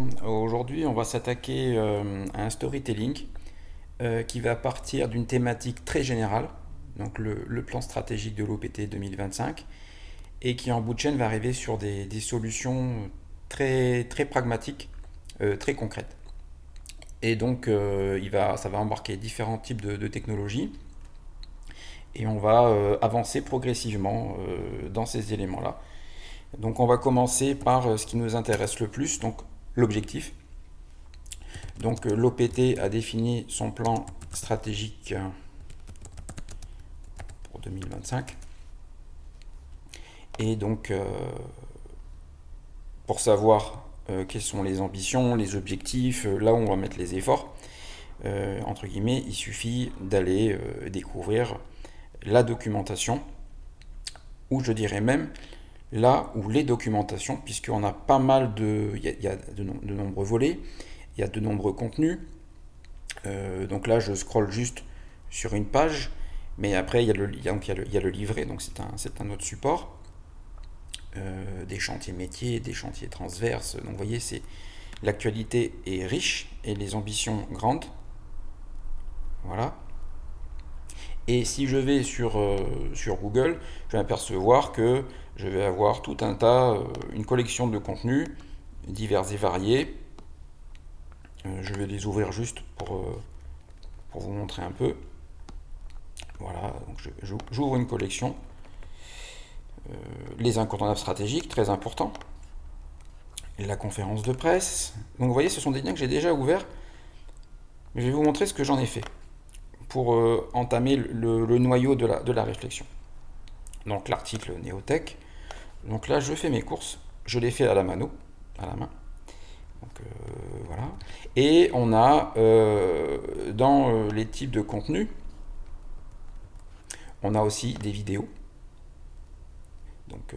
bonjour. Aujourd'hui, on va s'attaquer à un storytelling qui va partir d'une thématique très générale, donc le plan stratégique de l'OPT 2025, et qui en bout de chaîne va arriver sur des solutions très, très pragmatiques, très concrètes. Et donc, ça va embarquer différents types de technologies, et on va avancer progressivement dans ces éléments-là. Donc, on va commencer par ce qui nous intéresse le plus, donc l'objectif. Donc l'OPT a défini son plan stratégique pour 2025. Et donc, pour savoir quelles sont les ambitions, les objectifs, là où on va mettre les efforts, entre guillemets, il suffit d'aller découvrir la documentation, ou je dirais même là où les documentations, puisqu'on a pas mal de... Il y a de nombreux volets, il y a de nombreux contenus. Donc là, je scrolle juste sur une page, mais après, il y a le livret, donc c'est un autre support. Des chantiers métiers, des chantiers transverses. Donc vous voyez, l'actualité est riche et les ambitions grandes. Voilà. Et si je vais sur Google, je vais apercevoir que je vais avoir tout un tas, une collection de contenus divers et variés. Je vais les ouvrir juste pour vous montrer un peu. Voilà, donc j'ouvre une collection. Les incontournables stratégiques, très important. La conférence de presse. Donc vous voyez, ce sont des liens que j'ai déjà ouverts. Mais je vais vous montrer ce que j'en ai fait pour entamer le noyau de la réflexion. Donc l'article Néotech. Donc là, je fais mes courses. Je les fais à la mano, à la main. Donc voilà. Et on a dans les types de contenus, on a aussi des vidéos. Donc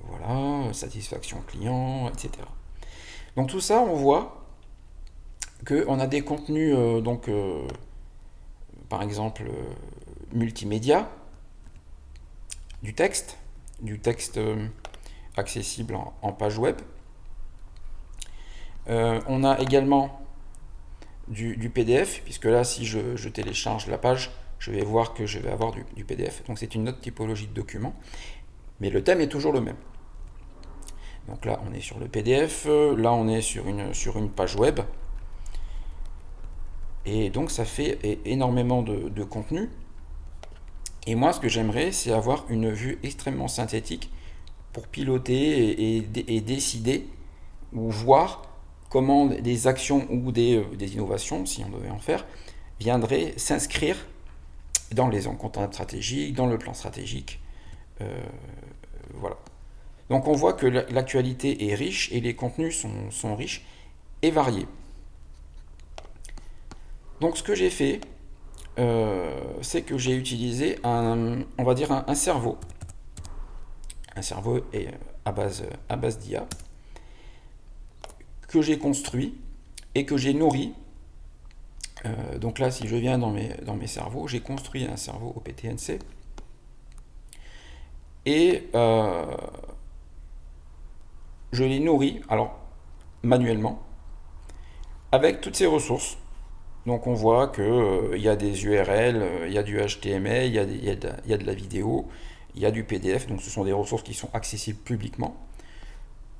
voilà, satisfaction client, etc. Donc tout ça, on voit qu'on a des contenus, par exemple, multimédia, du texte accessible en page web. On a également du PDF, puisque là, si je télécharge la page, je vais voir que je vais avoir du PDF. Donc c'est une autre typologie de document. Mais le thème est toujours le même. Donc là, on est sur le PDF, là, on est sur une page web. Et donc, ça fait énormément de contenu. Et moi, ce que j'aimerais, c'est avoir une vue extrêmement synthétique pour piloter et décider ou voir comment des actions ou des innovations, si on devait en faire, viendraient s'inscrire dans les encontres stratégiques, dans le plan stratégique. Voilà. Donc on voit que l'actualité est riche et les contenus sont riches et variés. Donc ce que j'ai fait, c'est que j'ai utilisé on va dire un cerveau. Un cerveau est à base d'IA que j'ai construit et que j'ai nourri. Donc là, si je viens dans mes cerveaux, j'ai construit un cerveau au PTNC. Et je l'ai nourri, alors manuellement, avec toutes ces ressources. Donc on voit qu'il y a des URL, il y a du HTML, il y a de la vidéo, il y a du PDF, donc ce sont des ressources qui sont accessibles publiquement.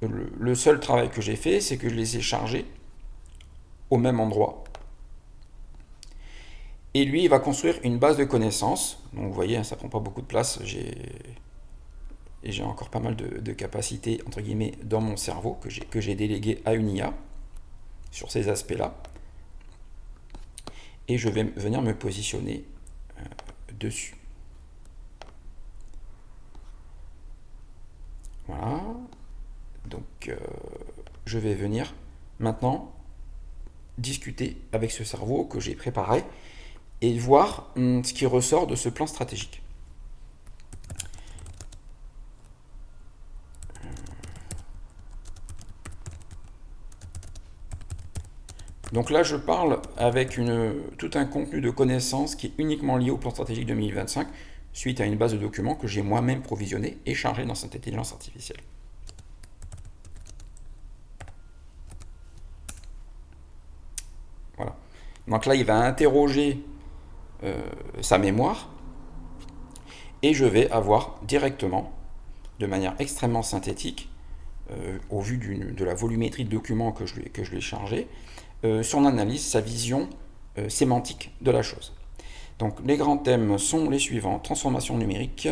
Le seul travail que j'ai fait, c'est que je les ai chargés au même endroit. Et lui, il va construire une base de connaissances. Donc vous voyez, ça prend pas beaucoup de place. J'ai encore pas mal de capacités, entre guillemets, dans mon cerveau que j'ai délégué à une IA sur ces aspects-là. Et je vais venir me positionner dessus. Voilà. Donc, je vais venir maintenant discuter avec ce cerveau que j'ai préparé et voir ce qui ressort de ce plan stratégique. Donc là, je parle avec tout un contenu de connaissances qui est uniquement lié au plan stratégique 2025 suite à une base de documents que j'ai moi-même provisionnée et chargée dans cette intelligence artificielle. Donc là, il va interroger sa mémoire et je vais avoir directement, de manière extrêmement synthétique, au vu de la volumétrie de documents que je lui ai chargé, son analyse, sa vision sémantique de la chose. Donc les grands thèmes sont les suivants: transformation numérique,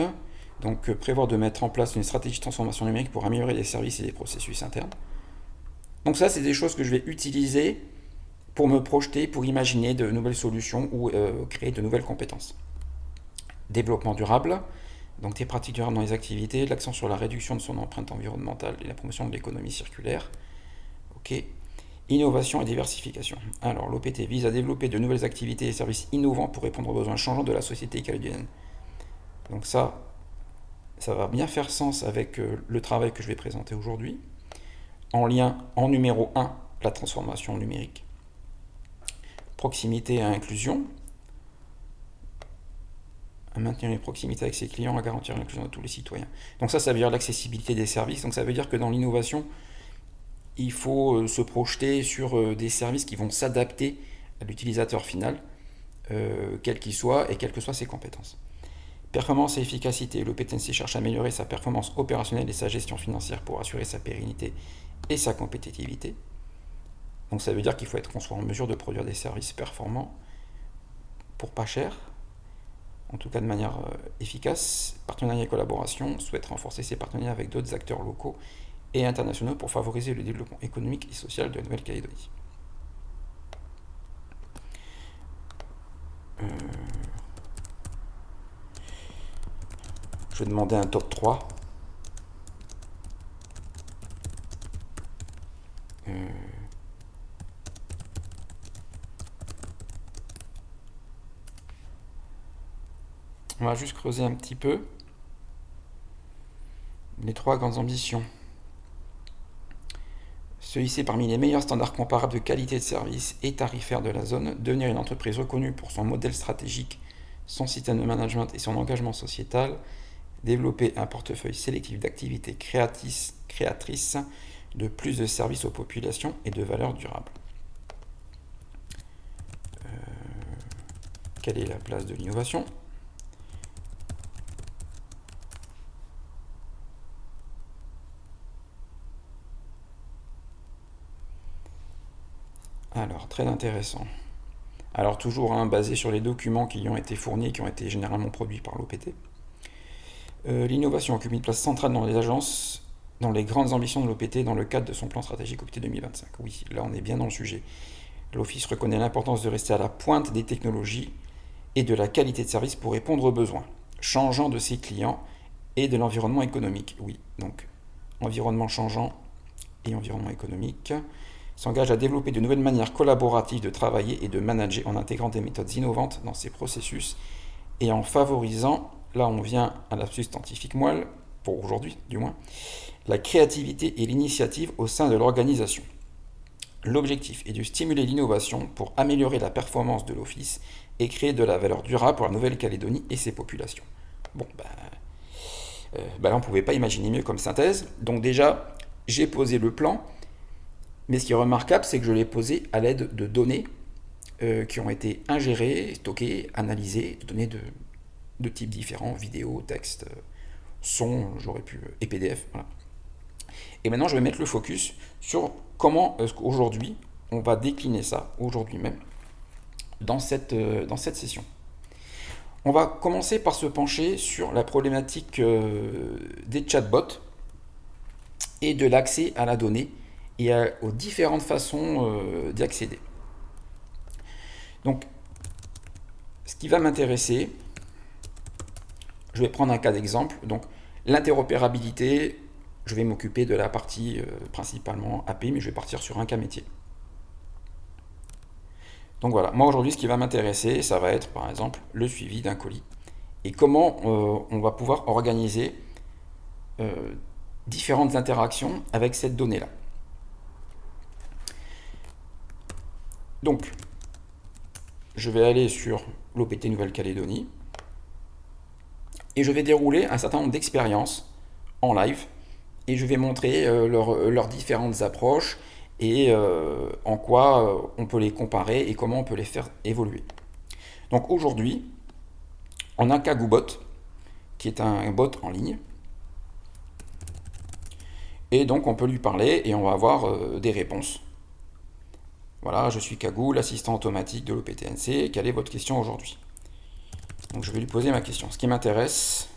donc prévoir de mettre en place une stratégie de transformation numérique pour améliorer les services et les processus internes. Donc ça, c'est des choses que je vais utiliser pour me projeter, pour imaginer de nouvelles solutions ou créer de nouvelles compétences. Développement durable, donc des pratiques durables dans les activités, l'accent sur la réduction de son empreinte environnementale et la promotion de l'économie circulaire. Ok. Innovation et diversification. Alors, l'OPT vise à développer de nouvelles activités et services innovants pour répondre aux besoins changeants de la société calédonienne. Donc ça va bien faire sens avec le travail que je vais présenter aujourd'hui. En lien, en numéro 1, la transformation numérique. Proximité et inclusion. À maintenir une proximité avec ses clients, à garantir l'inclusion de tous les citoyens. Donc ça veut dire l'accessibilité des services. Donc ça veut dire que dans l'innovation, il faut se projeter sur des services qui vont s'adapter à l'utilisateur final, quel qu'il soit et quelles que soient ses compétences. Performance et efficacité. Le PTNC cherche à améliorer sa performance opérationnelle et sa gestion financière pour assurer sa pérennité et sa compétitivité. Donc ça veut dire qu'il faut être qu'on soit en mesure de produire des services performants pour pas cher, en tout cas de manière efficace. Partenariat et collaboration, souhaite renforcer ses partenariats avec d'autres acteurs locaux et internationaux pour favoriser le développement économique et social de la Nouvelle-Calédonie. Je vais demander un top 3. On va juste creuser un petit peu les 3 grandes ambitions. Se hisser parmi les meilleurs standards comparables de qualité de service et tarifaire de la zone, devenir une entreprise reconnue pour son modèle stratégique, son système de management et son engagement sociétal, développer un portefeuille sélectif d'activités créatrices de plus de services aux populations et de valeurs durables. Quelle est la place de l'innovation ? Alors, très intéressant. Alors, toujours basé sur les documents qui y ont été fournis et qui ont été généralement produits par l'OPT. L'innovation occupe une place centrale dans les agences, dans les grandes ambitions de l'OPT dans le cadre de son plan stratégique OPT 2025. Oui, là on est bien dans le sujet. L'Office reconnaît l'importance de rester à la pointe des technologies et de la qualité de service pour répondre aux besoins changeants de ses clients et de l'environnement économique. Oui, donc environnement changeant et environnement économique. S'engage à développer de nouvelles manières collaboratives de travailler et de manager en intégrant des méthodes innovantes dans ses processus et en favorisant, là on vient à la scientifique moelle, pour aujourd'hui du moins, la créativité et l'initiative au sein de l'organisation. L'objectif est de stimuler l'innovation pour améliorer la performance de l'Office et créer de la valeur durable pour la Nouvelle-Calédonie et ses populations. Bon, là on ne pouvait pas imaginer mieux comme synthèse. Donc déjà, j'ai posé le plan, mais ce qui est remarquable, c'est que je l'ai posé à l'aide de données qui ont été ingérées, stockées, analysées, de données de types différents, vidéo, texte, son, j'aurais pu, et PDF. Voilà. Et maintenant, je vais mettre le focus sur comment aujourd'hui, on va décliner ça, aujourd'hui même, dans cette session. On va commencer par se pencher sur la problématique des chatbots et de l'accès à la donnée et aux différentes façons d'y accéder. Donc, ce qui va m'intéresser, je vais prendre un cas d'exemple. Donc, l'interopérabilité, je vais m'occuper de la partie principalement API, mais je vais partir sur un cas métier. Donc voilà, moi aujourd'hui, ce qui va m'intéresser, ça va être par exemple le suivi d'un colis et comment on va pouvoir organiser différentes interactions avec cette donnée-là. Donc, je vais aller sur l'OPT Nouvelle-Calédonie et je vais dérouler un certain nombre d'expériences en live et je vais montrer leurs différentes approches et en quoi on peut les comparer et comment on peut les faire évoluer. Donc aujourd'hui, on a KaguBot, qui est un bot en ligne, et donc on peut lui parler et on va avoir des réponses. Voilà, je suis Kagou, l'assistant automatique de l'OPTNC, quelle est votre question aujourd'hui? Donc je vais lui poser ma question. Ce qui m'intéresse,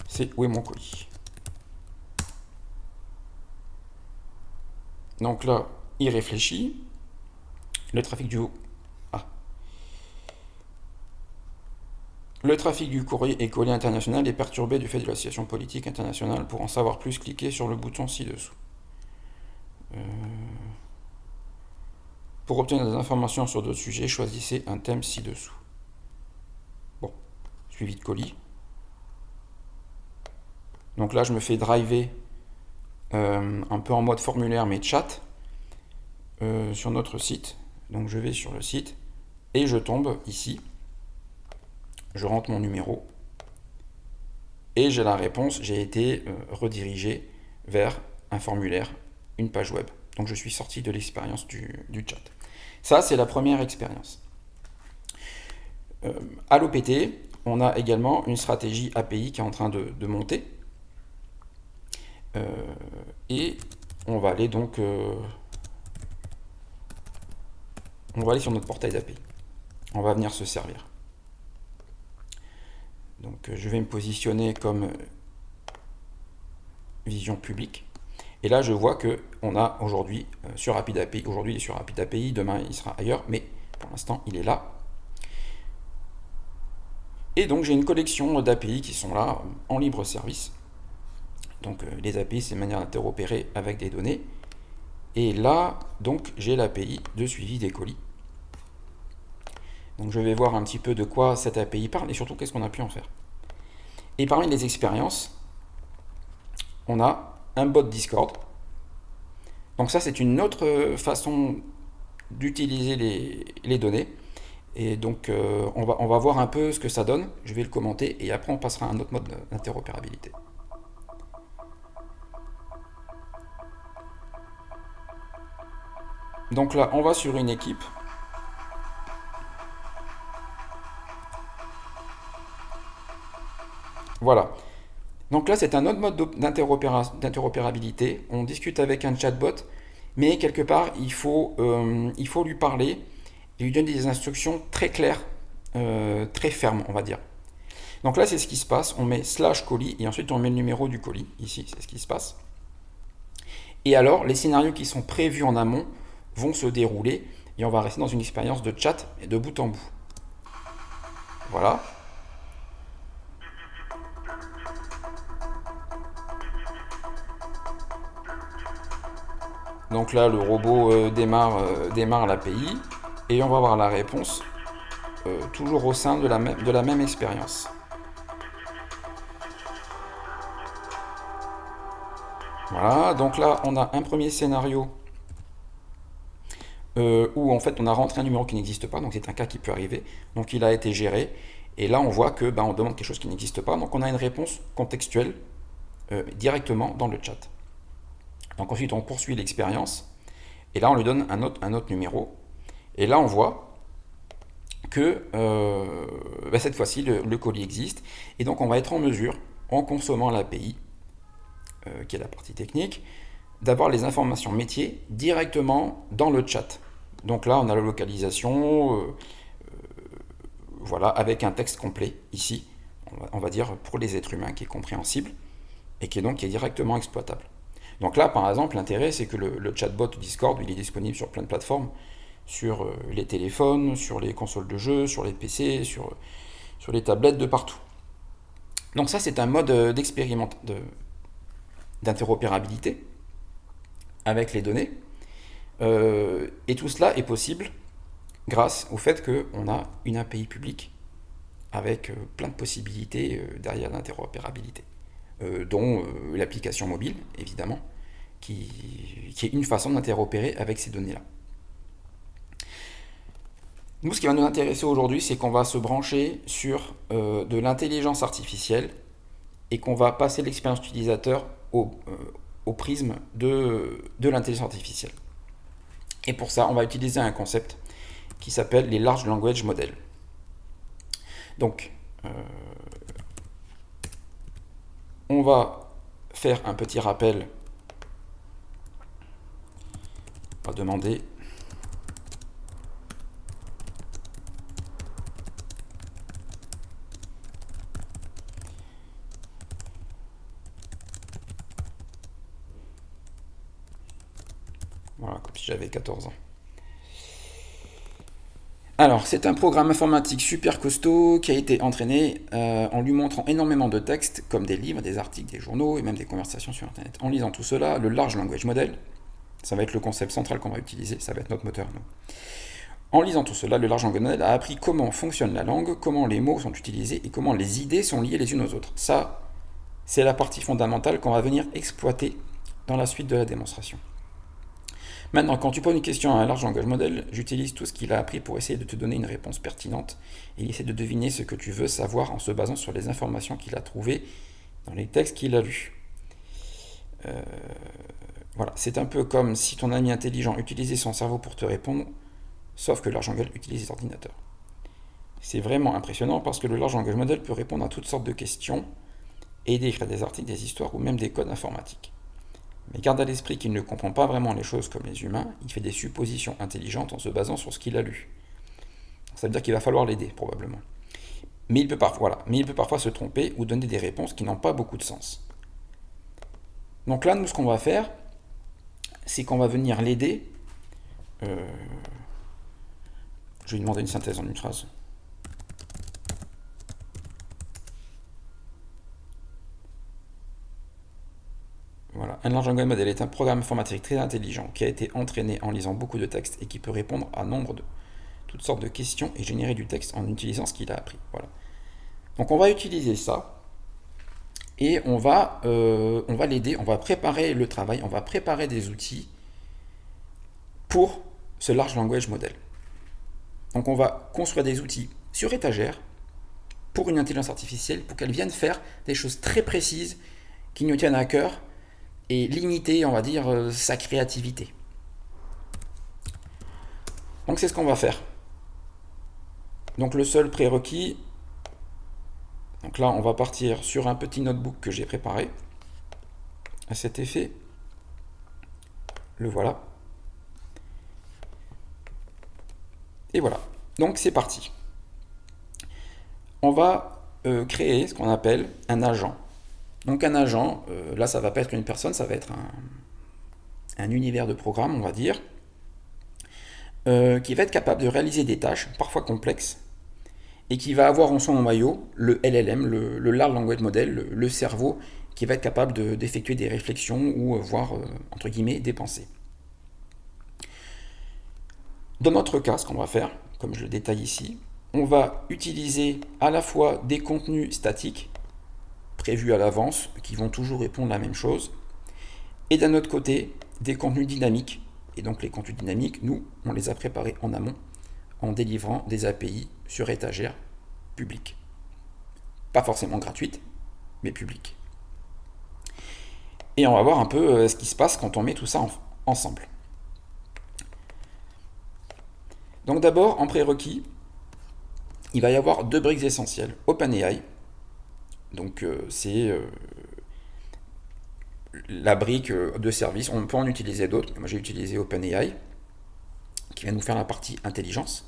c'est où est mon colis? Donc là, il réfléchit. Le trafic du... Ah. Le trafic du courrier et colis international est perturbé du fait de la situation politique internationale. Pour en savoir plus, cliquez sur le bouton ci-dessous. Pour obtenir des informations sur d'autres sujets, choisissez un thème ci-dessous. Bon, suivi de colis. Donc là, je me fais driver un peu en mode formulaire, mais chat, sur notre site. Donc je vais sur le site et je tombe ici. Je rentre mon numéro et j'ai la réponse. J'ai été redirigé vers un formulaire, une page web. Donc je suis sorti de l'expérience du chat. Ça, c'est la première expérience. À l'OPT, on a également une stratégie API qui est en train de monter. Et on va aller donc... on va aller sur notre portail d'API. On va venir se servir. Donc je vais me positionner comme vision publique. Et là je vois que on a aujourd'hui sur RapidAPI, aujourd'hui il est sur RapidAPI, demain il sera ailleurs, mais pour l'instant il est là. Et donc j'ai une collection d'API qui sont là en libre service. Donc les API c'est une manière d'interopérer avec des données. Et là donc j'ai l'API de suivi des colis. Donc je vais voir un petit peu de quoi cette API parle et surtout qu'est-ce qu'on a pu en faire. Et parmi les expériences, on a un bot Discord. Donc ça c'est une autre façon d'utiliser les données. Et donc on va voir un peu ce que ça donne. Je vais le commenter et après on passera à un autre mode d'interopérabilité. Donc là on va sur une équipe. Voilà. Donc là, c'est un autre mode d'interopérabilité. On discute avec un chatbot, mais quelque part, il faut lui parler et lui donner des instructions très claires, très fermes, on va dire. Donc là, c'est ce qui se passe. On met /colis et ensuite on met le numéro du colis. Ici, c'est ce qui se passe. Et alors, les scénarios qui sont prévus en amont vont se dérouler et on va rester dans une expérience de chat et de bout en bout. Voilà. Donc là, le robot démarre l'API et on va avoir la réponse toujours au sein de la même expérience. Voilà, donc là, on a un premier scénario où en fait on a rentré un numéro qui n'existe pas, donc c'est un cas qui peut arriver. Donc il a été géré et là on voit que on demande quelque chose qui n'existe pas, donc on a une réponse contextuelle directement dans le chat. Donc ensuite on poursuit l'expérience et là on lui donne un autre numéro et là on voit que cette fois-ci le colis existe et donc on va être en mesure, en consommant l'API, qui est la partie technique, d'avoir les informations métiers directement dans le chat. Donc là on a la localisation, voilà, avec un texte complet ici, on va dire pour les êtres humains, qui est compréhensible et qui est directement exploitable. Donc là, par exemple, l'intérêt, c'est que le chatbot Discord, il est disponible sur plein de plateformes, sur les téléphones, sur les consoles de jeux, sur les PC, sur les tablettes, de partout. Donc ça, c'est un mode d'interopérabilité avec les données. Et tout cela est possible grâce au fait qu'on a une API publique avec plein de possibilités derrière l'interopérabilité. Dont l'application mobile, évidemment, qui est une façon d'interopérer avec ces données-là. Nous, ce qui va nous intéresser aujourd'hui, c'est qu'on va se brancher sur de l'intelligence artificielle et qu'on va passer l'expérience utilisateur au prisme de l'intelligence artificielle. Et pour ça, on va utiliser un concept qui s'appelle les Large Language Models. Donc, on va faire un petit rappel. On va demander voilà, comme si j'avais 14 ans. Alors, c'est un programme informatique super costaud qui a été entraîné en lui montrant énormément de textes, comme des livres, des articles, des journaux et même des conversations sur Internet. En lisant tout cela, le Large Language Model, ça va être le concept central qu'on va utiliser, ça va être notre moteur. Nous. En lisant tout cela, le Large Language Model a appris comment fonctionne la langue, comment les mots sont utilisés et comment les idées sont liées les unes aux autres. Ça, c'est la partie fondamentale qu'on va venir exploiter dans la suite de la démonstration. Maintenant, quand tu poses une question à un Large Language Model, j'utilise tout ce qu'il a appris pour essayer de te donner une réponse pertinente et il essaie de deviner ce que tu veux savoir en se basant sur les informations qu'il a trouvées dans les textes qu'il a lus. Voilà, c'est un peu comme si ton ami intelligent utilisait son cerveau pour te répondre, sauf que le Large Language utilise les ordinateurs. C'est vraiment impressionnant parce que le Large Language Model peut répondre à toutes sortes de questions, aider à écrire des articles, des histoires ou même des codes informatiques. Mais garde à l'esprit qu'il ne comprend pas vraiment les choses comme les humains, il fait des suppositions intelligentes en se basant sur ce qu'il a lu. Ça veut dire qu'il va falloir l'aider, probablement. Mais il peut parfois se tromper ou donner des réponses qui n'ont pas beaucoup de sens. Donc là, nous, ce qu'on va faire, c'est qu'on va venir l'aider. Je vais lui demander une synthèse en une phrase. Voilà. Un Large Language Model est un programme informatique très intelligent qui a été entraîné en lisant beaucoup de textes et qui peut répondre à toutes sortes de questions et générer du texte en utilisant ce qu'il a appris. Voilà. Donc on va utiliser ça et on va l'aider, on va préparer le travail, on va préparer des outils pour ce Large Language Model. Donc on va construire des outils sur étagère pour une intelligence artificielle pour qu'elle vienne faire des choses très précises qui nous tiennent à cœur et limiter, on va dire, sa créativité. Donc c'est ce qu'on va faire. Donc le seul prérequis, donc là on va partir sur un petit notebook que j'ai préparé à cet effet. Le voilà. Et voilà. Donc c'est parti. On va créer ce qu'on appelle un agent. Donc un agent, là ça va pas être une personne, ça va être un univers de programme, on va dire, qui va être capable de réaliser des tâches, parfois complexes, et qui va avoir en son noyau le LLM, le Large Language Model, le cerveau, qui va être capable d'effectuer des réflexions ou voire, entre guillemets, des pensées. Dans notre cas, ce qu'on va faire, comme je le détaille ici, on va utiliser à la fois des contenus statiques, prévus à l'avance, qui vont toujours répondre à la même chose, et d'un autre côté, des contenus dynamiques. Et donc les contenus dynamiques, nous, on les a préparés en amont, en délivrant des API sur étagère publique. Pas forcément gratuite, mais publique. Et on va voir un peu ce qui se passe quand on met tout ça ensemble. Donc d'abord, en prérequis, il va y avoir deux briques essentielles. OpenAI, donc c'est la brique de service. On peut en utiliser d'autres. Moi j'ai utilisé OpenAI, qui va nous faire la partie intelligence.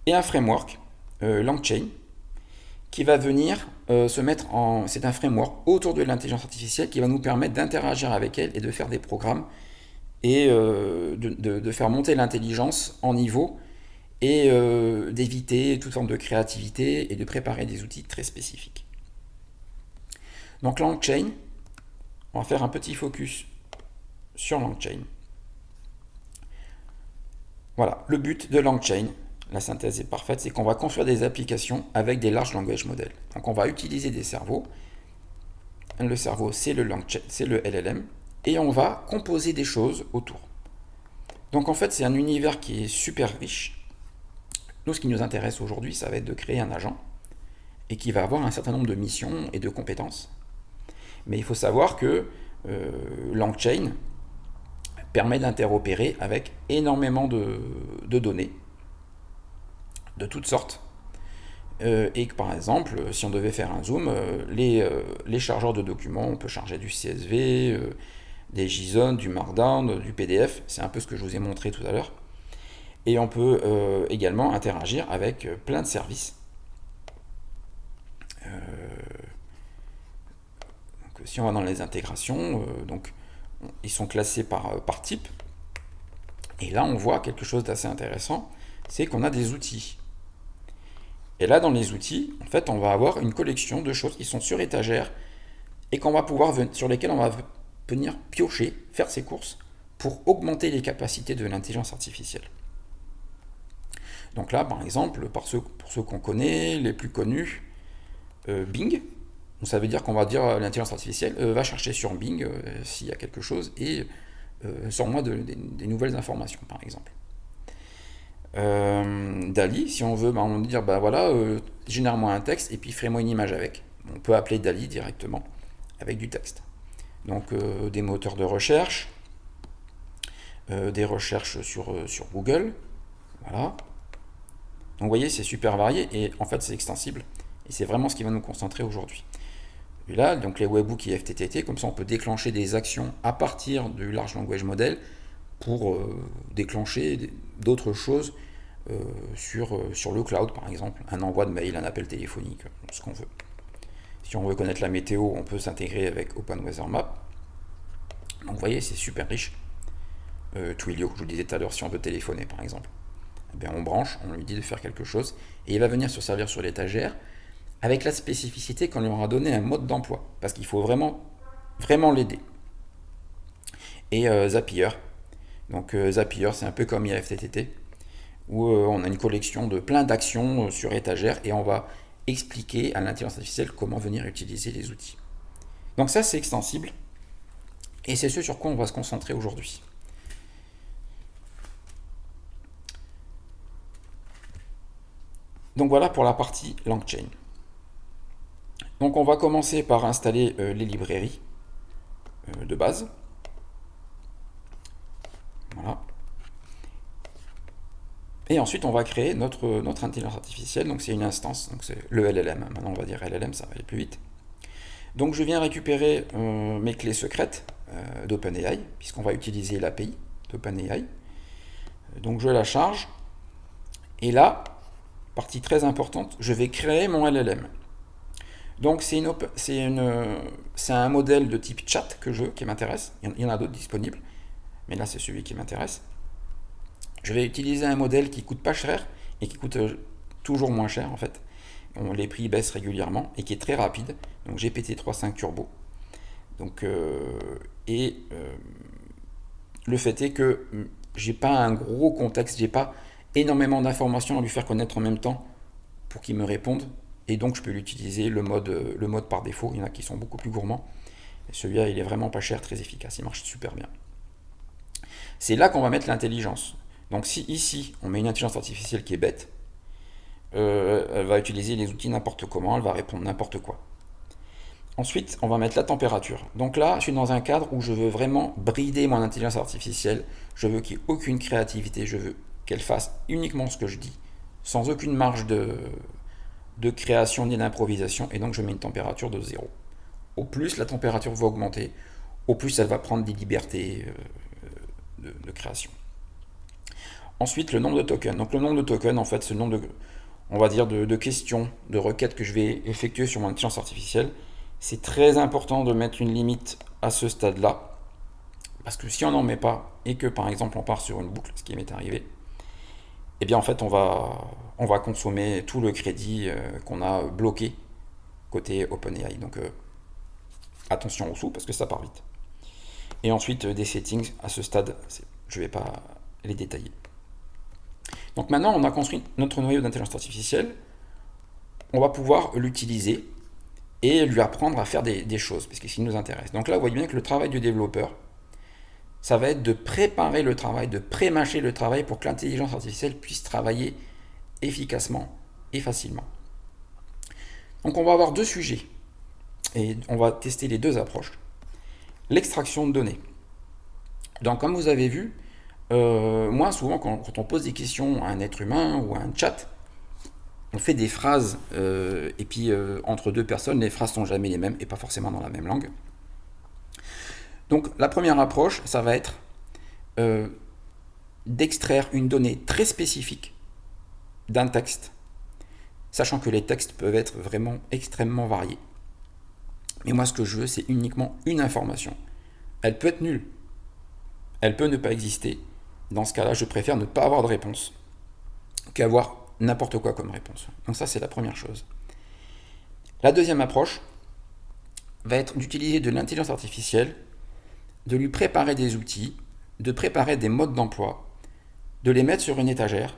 Et un framework, LangChain, qui va venir se mettre en... C'est un framework autour de l'intelligence artificielle qui va nous permettre d'interagir avec elle et de faire des programmes et de faire monter l'intelligence en niveau et d'éviter toute forme de créativité et de préparer des outils très spécifiques. Donc LangChain, on va faire un petit focus sur LangChain. Voilà, le but de LangChain, la synthèse est parfaite, c'est qu'on va construire des applications avec des large language models. Donc on va utiliser des cerveaux. Le cerveau, c'est le LLM, et on va composer des choses autour. Donc en fait, c'est un univers qui est super riche. Nous, ce qui nous intéresse aujourd'hui, ça va être de créer un agent et qui va avoir un certain nombre de missions et de compétences Mais il faut savoir que LangChain permet d'interopérer avec énormément de données, de toutes sortes. Et que par exemple, si on devait faire un zoom, les chargeurs de documents, on peut charger du CSV, des JSON, du Markdown, du PDF, c'est un peu ce que je vous ai montré tout à l'heure. Et on peut également interagir avec plein de services. Donc, si on va dans les intégrations, ils sont classés par type. Et là, on voit quelque chose d'assez intéressant, c'est qu'on a des outils. Et là, dans les outils, en fait, on va avoir une collection de choses qui sont sur étagère et sur lesquelles on va venir piocher, faire ses courses pour augmenter les capacités de l'intelligence artificielle. Donc là, par exemple, pour ceux qu'on connaît, les plus connus, Bing. Donc ça veut dire qu'on va dire à l'intelligence artificielle, va chercher sur Bing s'il y a quelque chose et sors-moi des nouvelles informations, par exemple. DALL-E, si on veut, on va dire, voilà, génère-moi un texte et puis ferai-moi une image avec. On peut appeler DALL-E directement avec du texte. Donc des moteurs de recherche, des recherches sur Google, voilà. Donc vous voyez, c'est super varié et en fait c'est extensible. Et c'est vraiment ce qui va nous concentrer aujourd'hui. Et là, donc les webhooks et FTTT, comme ça on peut déclencher des actions à partir du Large Language Model pour déclencher d'autres choses sur le cloud, par exemple, un envoi de mail, un appel téléphonique, ce qu'on veut. Si on veut connaître la météo, on peut s'intégrer avec OpenWeatherMap. Donc vous voyez, c'est super riche. Twilio, je vous le disais tout à l'heure, si on veut téléphoner, par exemple. Eh bien, on branche, on lui dit de faire quelque chose, et il va venir se servir sur l'étagère, avec la spécificité qu'on lui aura donné un mode d'emploi, parce qu'il faut vraiment l'aider. Et Zapier. Donc Zapier, c'est un peu comme IFTTT, où on a une collection de plein d'actions sur étagère, et on va expliquer à l'intelligence artificielle comment venir utiliser les outils. Donc ça, c'est extensible, et c'est ce sur quoi on va se concentrer aujourd'hui. Donc voilà pour la partie LangChain. Donc on va commencer par installer les librairies de base. Voilà. Et ensuite on va créer notre intelligence artificielle, donc c'est une instance, donc c'est le LLM. Maintenant on va dire LLM, ça va aller plus vite. Donc je viens récupérer mes clés secrètes d'OpenAI, puisqu'on va utiliser l'API d'OpenAI. Donc je la charge, et là, partie très importante, je vais créer mon LLM. Donc c'est un modèle de type chat qui m'intéresse. Il y en a d'autres disponibles, mais là c'est celui qui m'intéresse. Je vais utiliser un modèle qui coûte pas cher et qui coûte toujours moins cher en fait. Les prix baissent régulièrement et qui est très rapide. Donc GPT-3.5 Turbo. Donc le fait est que j'ai pas un gros contexte, j'ai pas énormément d'informations à lui faire connaître en même temps pour qu'il me réponde, et donc je peux l'utiliser le mode par défaut. Il y en a qui sont beaucoup plus gourmands, et celui-là il est vraiment pas cher, très efficace, il marche super bien. C'est là qu'on va mettre l'intelligence. Donc si ici on met une intelligence artificielle qui est bête, elle va utiliser les outils n'importe comment, elle va répondre n'importe quoi. Ensuite, on va mettre la température. Donc là, je suis dans un cadre où je veux vraiment brider mon intelligence artificielle. Je veux qu'il n'y ait aucune créativité. Je veux qu'elle fasse uniquement ce que je dis, sans aucune marge de création ni d'improvisation. Et donc, je mets une température de 0. Au plus, la température va augmenter, au plus, elle va prendre des libertés de création. Ensuite, le nombre de tokens. Donc, le nombre de tokens, en fait, c'est le nombre de questions, de requêtes que je vais effectuer sur mon intelligence artificielle. C'est très important de mettre une limite à ce stade-là, parce que si on n'en met pas et que par exemple on part sur une boucle, ce qui m'est arrivé, eh bien en fait on va consommer tout le crédit qu'on a bloqué côté OpenAI. Donc attention aux sous parce que ça part vite. Et ensuite des settings à ce stade, je ne vais pas les détailler. Donc maintenant on a construit notre noyau d'intelligence artificielle, on va pouvoir l'utiliser et lui apprendre à faire des choses, parce que ce qui nous intéresse. Donc là, vous voyez bien que le travail du développeur, ça va être de préparer le travail, de pré-mâcher le travail pour que l'intelligence artificielle puisse travailler efficacement et facilement. Donc on va avoir deux sujets. et on va tester les deux approches. L'extraction de données. Donc comme vous avez vu, moi souvent quand on pose des questions à un être humain ou à un chat, on fait des phrases, et puis entre deux personnes, les phrases sont jamais les mêmes et pas forcément dans la même langue. Donc la première approche, ça va être d'extraire une donnée très spécifique d'un texte, sachant que les textes peuvent être vraiment extrêmement variés. Mais moi, ce que je veux, c'est uniquement une information. Elle peut être nulle, elle peut ne pas exister. Dans ce cas-là, je préfère ne pas avoir de réponse qu'avoir n'importe quoi comme réponse. Donc ça, c'est la première chose. La deuxième approche va être d'utiliser de l'intelligence artificielle, de lui préparer des outils, de préparer des modes d'emploi, de les mettre sur une étagère,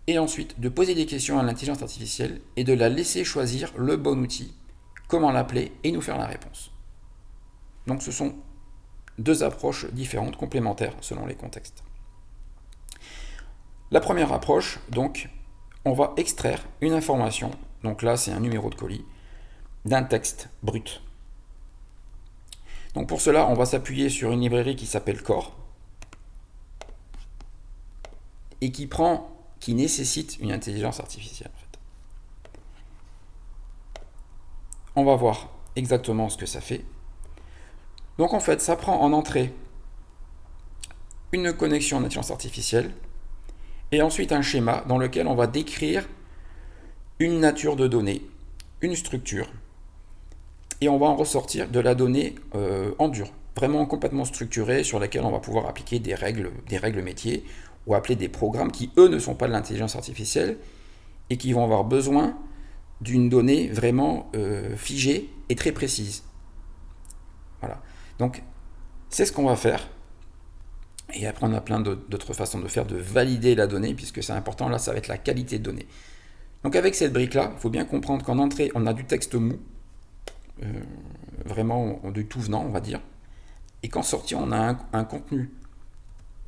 et ensuite de poser des questions à l'intelligence artificielle et de la laisser choisir le bon outil, comment l'appeler et nous faire la réponse. Donc ce sont deux approches différentes, complémentaires selon les contextes. La première approche, donc, on va extraire une information, donc là c'est un numéro de colis, d'un texte brut. Donc pour cela, on va s'appuyer sur une librairie qui s'appelle Core et qui nécessite une intelligence artificielle en fait. On va voir exactement ce que ça fait. Donc en fait, ça prend en entrée une connexion d'intelligence artificielle et ensuite un schéma dans lequel on va décrire une nature de données, une structure, et on va en ressortir de la donnée en dur, vraiment complètement structurée, sur laquelle on va pouvoir appliquer des règles métiers, ou appeler des programmes qui, eux, ne sont pas de l'intelligence artificielle, et qui vont avoir besoin d'une donnée vraiment figée et très précise. Voilà. Donc, c'est ce qu'on va faire. Et après, on a plein d'autres façons de faire, de valider la donnée, puisque c'est important, là, ça va être la qualité de données. Donc avec cette brique-là, il faut bien comprendre qu'en entrée, on a du texte mou, vraiment du tout venant, on va dire, et qu'en sortie, on a un contenu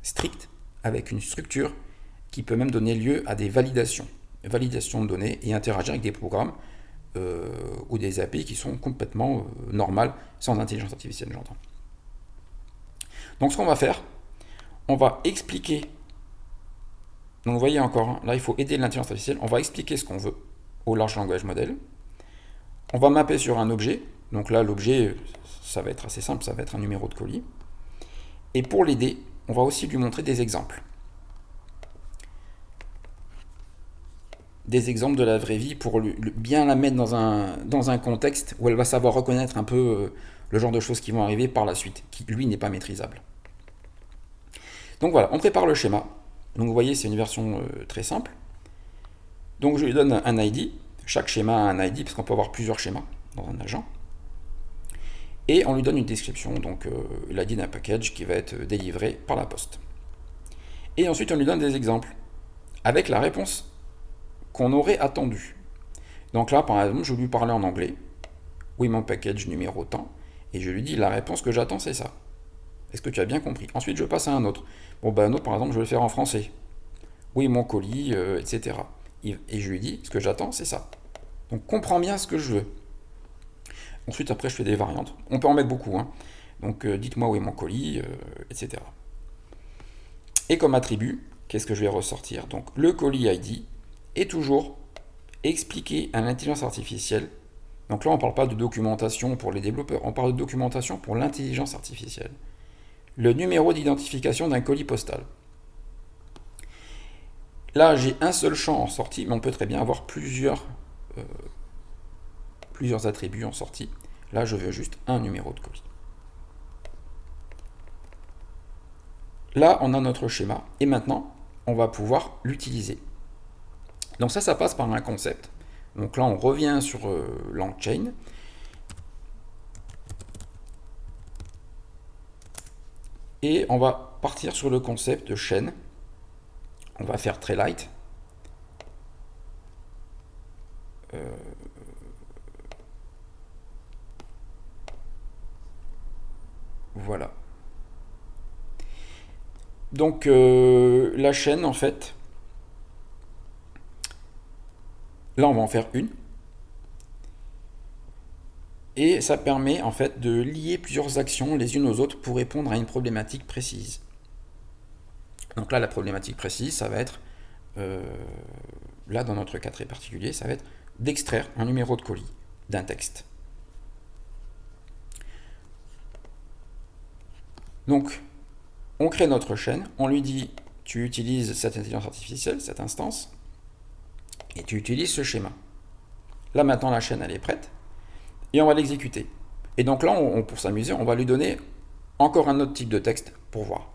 strict, avec une structure qui peut même donner lieu à des validations de données et interagir avec des programmes ou des API qui sont complètement normales, sans intelligence artificielle, j'entends. Donc ce qu'on va faire, on va expliquer. Donc vous voyez encore, hein, là il faut aider l'intelligence artificielle, on va expliquer ce qu'on veut au large language model. On va mapper sur un objet, donc là l'objet, ça va être assez simple, ça va être un numéro de colis. Et pour l'aider, on va aussi lui montrer des exemples. Des exemples de la vraie vie pour bien la mettre dans un contexte où elle va savoir reconnaître un peu le genre de choses qui vont arriver par la suite, qui lui n'est pas maîtrisable. Donc voilà, on prépare le schéma. Donc vous voyez, c'est une version très simple. Donc je lui donne un ID. Chaque schéma a un ID, parce qu'on peut avoir plusieurs schémas dans un agent. Et on lui donne une description, donc l'ID d'un package qui va être délivré par la poste. Et ensuite, on lui donne des exemples, avec la réponse qu'on aurait attendue. Donc là, par exemple, je lui parlais en anglais. Oui, mon package numéro tant. Et je lui dis, la réponse que j'attends, c'est ça. Est-ce que tu as bien compris? Ensuite, je passe à un autre. Bon, ben un autre, par exemple, je vais le faire en français. Oui, mon colis, etc. Et je lui dis, ce que j'attends, c'est ça. Donc, comprends bien ce que je veux. Ensuite, après, je fais des variantes. On peut en mettre beaucoup, hein. Donc, dites-moi où est mon colis, etc. Et comme attribut, qu'est-ce que je vais ressortir? Donc, le colis ID est toujours expliqué à l'intelligence artificielle. Donc là, on ne parle pas de documentation pour les développeurs, on parle de documentation pour l'intelligence artificielle. Le numéro d'identification d'un colis postal. Là, j'ai un seul champ en sortie, mais on peut très bien avoir plusieurs attributs en sortie. Là, je veux juste un numéro de colis. Là, on a notre schéma, et maintenant, on va pouvoir l'utiliser. Donc ça passe par un concept. Donc là, on revient sur LangChain. Et on va partir sur le concept de chaîne. On va faire très light. Voilà. Donc la chaîne, en fait, là on va en faire une. Et ça permet en fait de lier plusieurs actions les unes aux autres pour répondre à une problématique précise. Donc là, la problématique précise, ça va être, là dans notre cas très particulier, ça va être d'extraire un numéro de colis d'un texte. Donc, on crée notre chaîne, on lui dit, tu utilises cette intelligence artificielle, cette instance, et tu utilises ce schéma. Là maintenant, la chaîne, elle est prête, et on va l'exécuter. Et donc là, pour s'amuser, on va lui donner encore un autre type de texte pour voir.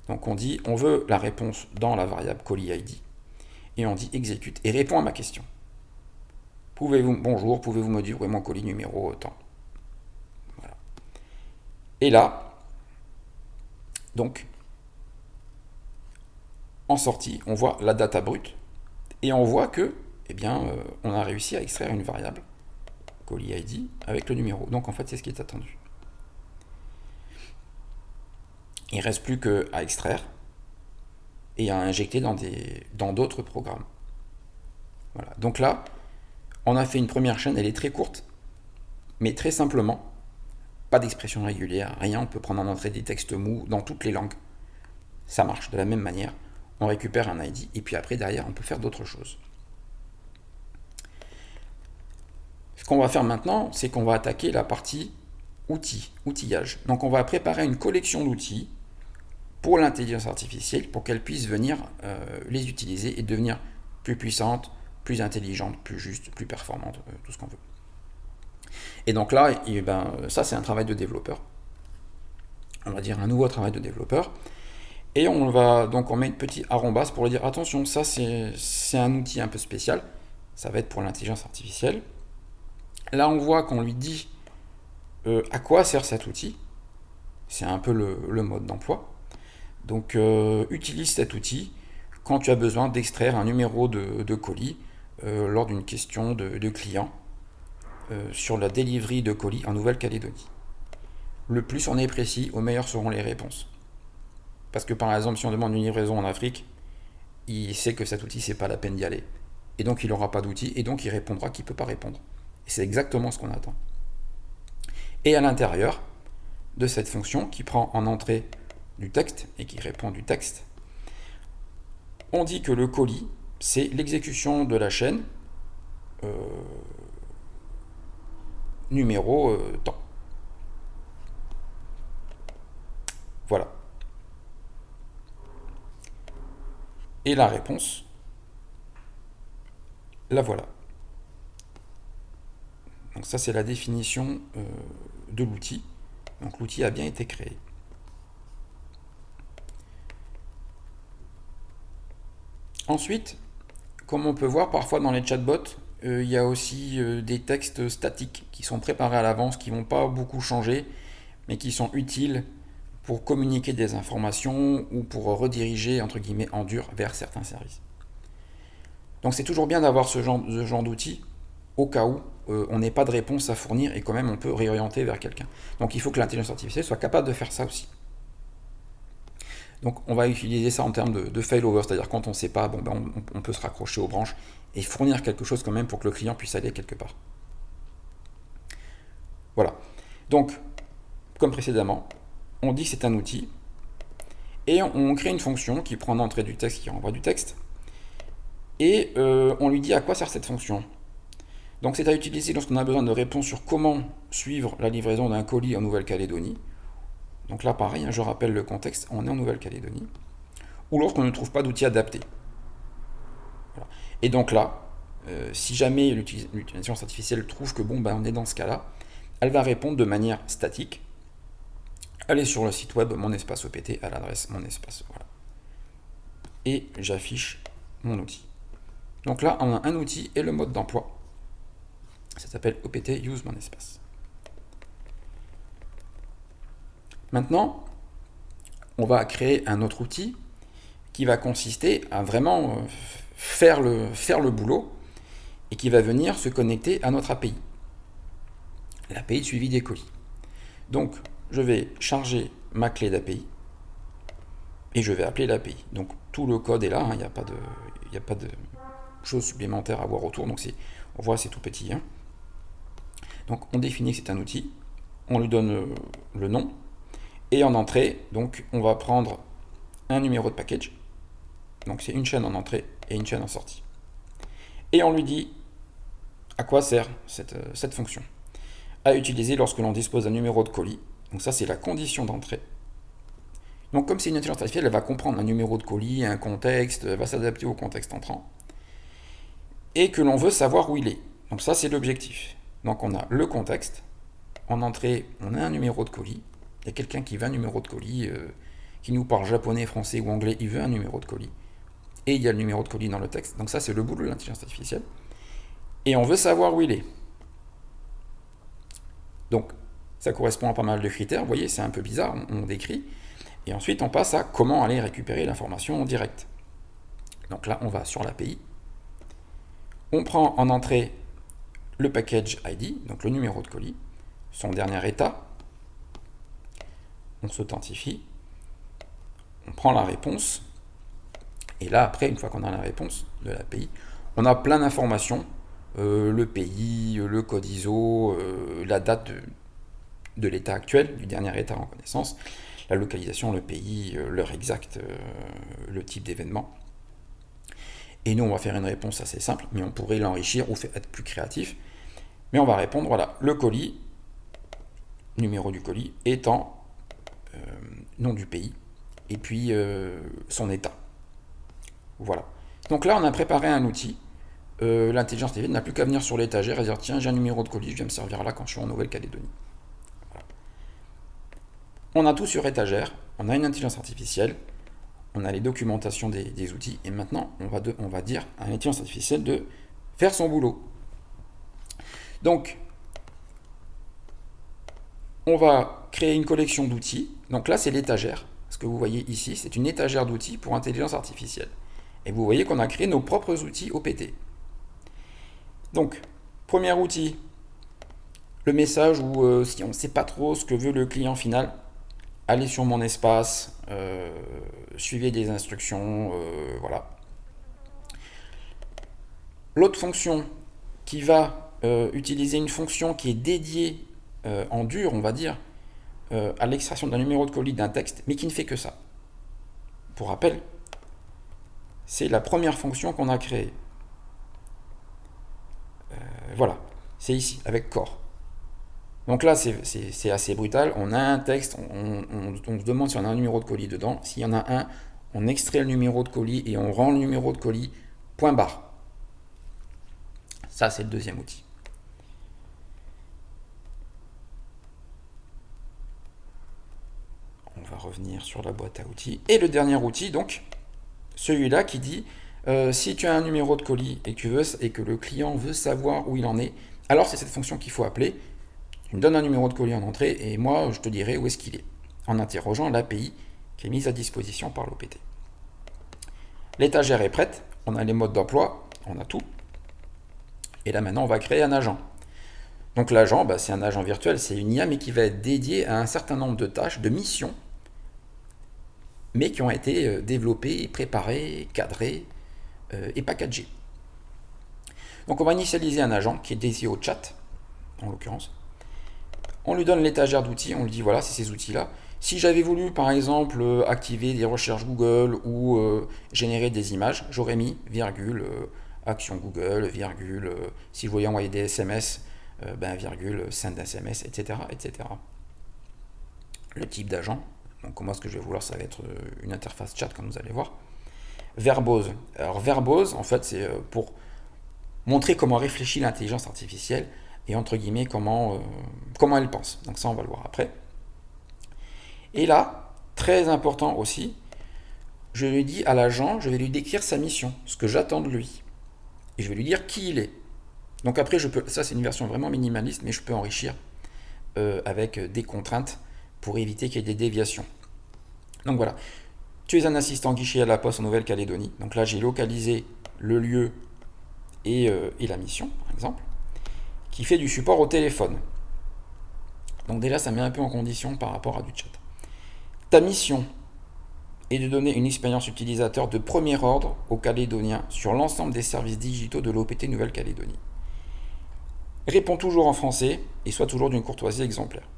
Donc on dit, on veut la réponse dans la variable colis ID, et on dit exécute, et répond à ma question. Bonjour, pouvez-vous me dire où est mon colis numéro tant. Voilà. Et là, donc, en sortie, on voit la data brute, et on voit que, on a réussi à extraire une variable, colis ID, avec le numéro. Donc en fait, c'est ce qui est attendu. Il ne reste plus qu'à extraire et à injecter dans d'autres programmes. Voilà. Donc là, on a fait une première chaîne, elle est très courte, mais très simplement, pas d'expression régulière, rien, on peut prendre en entrée des textes mous dans toutes les langues. Ça marche de la même manière, on récupère un ID, et puis après, derrière, on peut faire d'autres choses. Ce qu'on va faire maintenant, c'est qu'on va attaquer la partie outillage. Donc on va préparer une collection d'outils pour l'intelligence artificielle, pour qu'elle puisse venir les utiliser et devenir plus puissante, plus intelligente, plus juste, plus performante, tout ce qu'on veut. Et donc là, ça c'est un travail de développeur. On va dire un nouveau travail de développeur. Et on met une petite arrobase pour lui dire attention, ça c'est un outil un peu spécial. Ça va être pour l'intelligence artificielle. Là on voit qu'on lui dit à quoi sert cet outil. C'est un peu le mode d'emploi. Donc utilise cet outil quand tu as besoin d'extraire un numéro de colis lors d'une question de client sur la délivrerie de colis en Nouvelle-Calédonie. Le plus on est précis, au meilleur seront les réponses. Parce que par exemple, si on demande une livraison en Afrique, il sait que cet outil, c'est pas la peine d'y aller. Et donc il n'aura pas d'outil, et donc il répondra qu'il ne peut pas répondre. Et c'est exactement ce qu'on attend. Et à l'intérieur de cette fonction qui prend en entrée du texte et qui répond du texte, on dit que le colis, c'est l'exécution de la chaîne numéro temps. Voilà. Et la réponse, la voilà. Donc ça, c'est la définition de l'outil. Donc l'outil a bien été créé. Ensuite, comme on peut voir parfois dans les chatbots, il y a aussi des textes statiques qui sont préparés à l'avance, qui ne vont pas beaucoup changer, mais qui sont utiles pour communiquer des informations ou pour rediriger, entre guillemets, en dur vers certains services. Donc c'est toujours bien d'avoir ce genre d'outils au cas où on n'ait pas de réponse à fournir et quand même on peut réorienter vers quelqu'un. Donc il faut que l'intelligence artificielle soit capable de faire ça aussi. Donc on va utiliser ça en termes de failover, c'est-à-dire quand on ne sait pas, on peut se raccrocher aux branches et fournir quelque chose quand même pour que le client puisse aller quelque part. Voilà. Donc, comme précédemment, on dit que c'est un outil et on crée une fonction qui prend en entrée du texte, qui renvoie du texte et on lui dit à quoi sert cette fonction. Donc c'est à utiliser lorsqu'on a besoin de réponses sur comment suivre la livraison d'un colis en Nouvelle-Calédonie. Donc là pareil, je rappelle le contexte, on est en Nouvelle-Calédonie. Ou lorsqu'on ne trouve pas d'outil adapté. Voilà. Et donc là, si jamais l'intelligence artificielle trouve que on est dans ce cas-là, elle va répondre de manière statique. Allez sur le site web mon espace OPT à l'adresse mon espace. Voilà. Et j'affiche mon outil. Donc là, on a un outil et le mode d'emploi. Ça s'appelle OPT Use mon espace. Maintenant, on va créer un autre outil qui va consister à vraiment faire le boulot et qui va venir se connecter à notre API. L'API de suivi des colis. Donc, je vais charger ma clé d'API et je vais appeler l'API. Donc, tout le code est là, il n'y a pas de choses supplémentaires à voir autour. Donc, on voit, c'est tout petit. Donc on définit que c'est un outil, on lui donne le nom, et en entrée, donc on va prendre un numéro de package, donc c'est une chaîne en entrée et une chaîne en sortie. Et on lui dit à quoi sert cette fonction. À utiliser lorsque l'on dispose d'un numéro de colis, donc ça c'est la condition d'entrée. Donc comme c'est une intelligence artificielle, elle va comprendre un numéro de colis, un contexte, elle va s'adapter au contexte entrant, et que l'on veut savoir où il est. Donc ça c'est l'objectif. Donc on a le contexte, en entrée on a un numéro de colis, il y a quelqu'un qui veut un numéro de colis, qui nous parle japonais, français ou anglais, il veut un numéro de colis, et il y a le numéro de colis dans le texte, donc ça c'est le boulot de l'intelligence artificielle, et on veut savoir où il est. Donc ça correspond à pas mal de critères, vous voyez c'est un peu bizarre, on décrit, et ensuite on passe à comment aller récupérer l'information en direct. Donc là on va sur l'API, on prend en entrée le package ID, donc le numéro de colis, son dernier état, on s'authentifie, on prend la réponse, et là après, une fois qu'on a la réponse de l'API, on a plein d'informations, le pays, le code ISO, la date de l'état actuel, du dernier état en connaissance, la localisation, le pays, l'heure exacte, le type d'événement. Et nous, on va faire une réponse assez simple, mais on pourrait l'enrichir ou être plus créatif. Mais on va répondre, voilà, le colis, numéro du colis, étant nom du pays, et puis son état. Voilà. Donc là, on a préparé un outil. L'intelligence artificielle n'a plus qu'à venir sur l'étagère et dire tiens, j'ai un numéro de colis, je viens me servir là quand je suis en Nouvelle-Calédonie. Voilà. On a tout sur étagère, on a une intelligence artificielle, on a les documentations des outils, et maintenant, on va dire à l'intelligence artificielle de faire son boulot. Donc, on va créer une collection d'outils. Donc là, c'est l'étagère. Ce que vous voyez ici, c'est une étagère d'outils pour intelligence artificielle. Et vous voyez qu'on a créé nos propres outils OPT. Donc, premier outil, le message où si on ne sait pas trop ce que veut le client final, allez sur mon espace, suivez des instructions, voilà. L'autre fonction qui va utiliser une fonction qui est dédiée en dur, on va dire, à l'extraction d'un numéro de colis d'un texte, mais qui ne fait que ça. Pour rappel, c'est la première fonction qu'on a créée. Voilà, c'est ici, avec core. Donc là, c'est assez brutal. On a un texte, on se demande si on a un numéro de colis dedans. S'il y en a un, on extrait le numéro de colis et on rend le numéro de colis, point barre. Ça, c'est le deuxième outil. On va revenir sur la boîte à outils. Et le dernier outil, donc, celui-là qui dit si tu as un numéro de colis et que le client veut savoir où il en est, alors c'est cette fonction qu'il faut appeler. Tu me donnes un numéro de colis en entrée et moi je te dirai où est-ce qu'il est, en interrogeant l'API qui est mise à disposition par l'OPT. L'étagère est prête, on a les modes d'emploi, on a tout. Et là maintenant on va créer un agent. Donc l'agent, c'est un agent virtuel, c'est une IA mais qui va être dédié à un certain nombre de tâches, de missions, mais qui ont été développées, préparées, cadrées et packagées. Donc on va initialiser un agent qui est dédié au chat, en l'occurrence. On lui donne l'étagère d'outils, on lui dit voilà, c'est ces outils-là. Si j'avais voulu, par exemple, activer des recherches Google ou générer des images, j'aurais mis virgule, action Google, virgule, si je voulais envoyer des SMS, virgule, send SMS, etc., etc. Le type d'agent, donc moi ce que je vais vouloir, ça va être une interface chat, comme vous allez voir. Verbose. Alors verbose, en fait, c'est pour montrer comment réfléchit l'intelligence artificielle et entre guillemets comment elle pense. Donc ça, on va le voir après. Et là, très important aussi, je lui dis à l'agent, je vais lui décrire sa mission, ce que j'attends de lui. Et je vais lui dire qui il est. Donc après, ça c'est une version vraiment minimaliste, mais je peux enrichir avec des contraintes pour éviter qu'il y ait des déviations. Donc voilà, tu es un assistant guichet à la poste en Nouvelle-Calédonie. Donc là, j'ai localisé le lieu et la mission, par exemple, qui fait du support au téléphone. Donc déjà, ça met un peu en condition par rapport à du chat. Ta mission est de donner une expérience utilisateur de premier ordre aux Calédoniens sur l'ensemble des services digitaux de l'OPT Nouvelle-Calédonie. Réponds toujours en français et sois toujours d'une courtoisie exemplaire.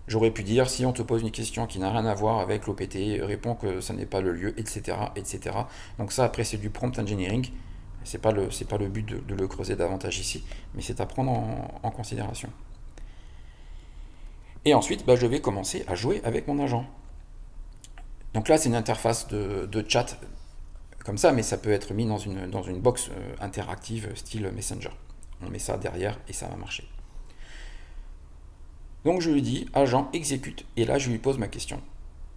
J'aurais pu dire, si on te pose une question qui n'a rien à voir avec l'OPT, réponds que ça n'est pas le lieu, etc., etc. Donc ça, après, c'est du prompt engineering. C'est pas le but de le creuser davantage ici, mais c'est à prendre en considération. Et ensuite, je vais commencer à jouer avec mon agent. Donc là, c'est une interface de chat comme ça, mais ça peut être mis dans une box interactive style Messenger. On met ça derrière et ça va marcher. Donc je lui dis, agent, exécute. Et là, je lui pose ma question.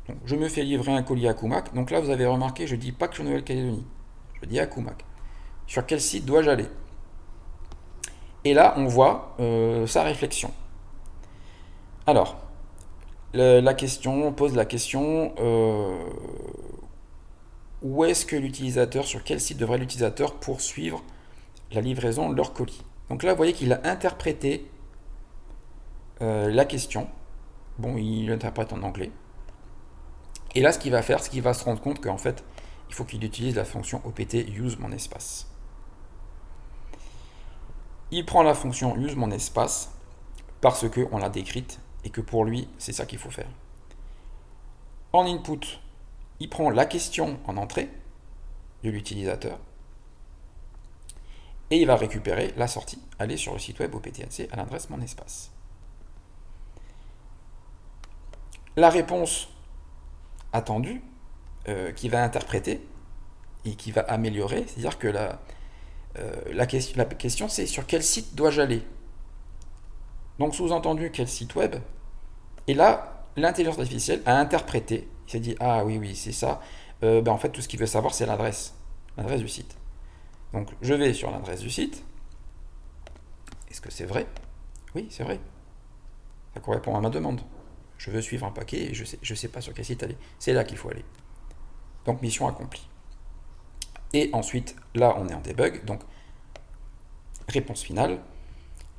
Donc, je me fais livrer un colis à Kumak. Donc là, vous avez remarqué, je dis pas que je suis en Nouvelle-Calédonie. Je dis à Kumak. Sur quel site dois-je aller? Et là, on voit sa réflexion. Alors, on pose la question, où est-ce que l'utilisateur, sur quel site devrait l'utilisateur poursuivre la livraison de leur colis? Donc là, vous voyez qu'il a interprété la question. Bon, il l'interprète en anglais. Et là, ce qu'il va faire, c'est qu'il va se rendre compte qu'en fait, il faut qu'il utilise la fonction opt use mon espace. Il prend la fonction use mon espace parce qu'on l'a décrite et que pour lui, c'est ça qu'il faut faire. En input, il prend la question en entrée de l'utilisateur et il va récupérer la sortie, aller sur le site web OPTNC à l'adresse mon espace. La réponse attendue, qui va interpréter et qui va améliorer, c'est-à-dire que la question c'est sur quel site dois-je aller? Donc sous-entendu quel site web? Et là, l'intelligence artificielle a interprété, il s'est dit ah oui c'est ça, en fait tout ce qu'il veut savoir c'est l'adresse du site. Donc je vais sur l'adresse du site. Est-ce que c'est vrai? Oui, c'est vrai. Ça correspond à ma demande. Je veux suivre un paquet et je sais pas sur quel site aller. C'est là qu'il faut aller. Donc mission accomplie. Et ensuite, là on est en debug. Donc réponse finale.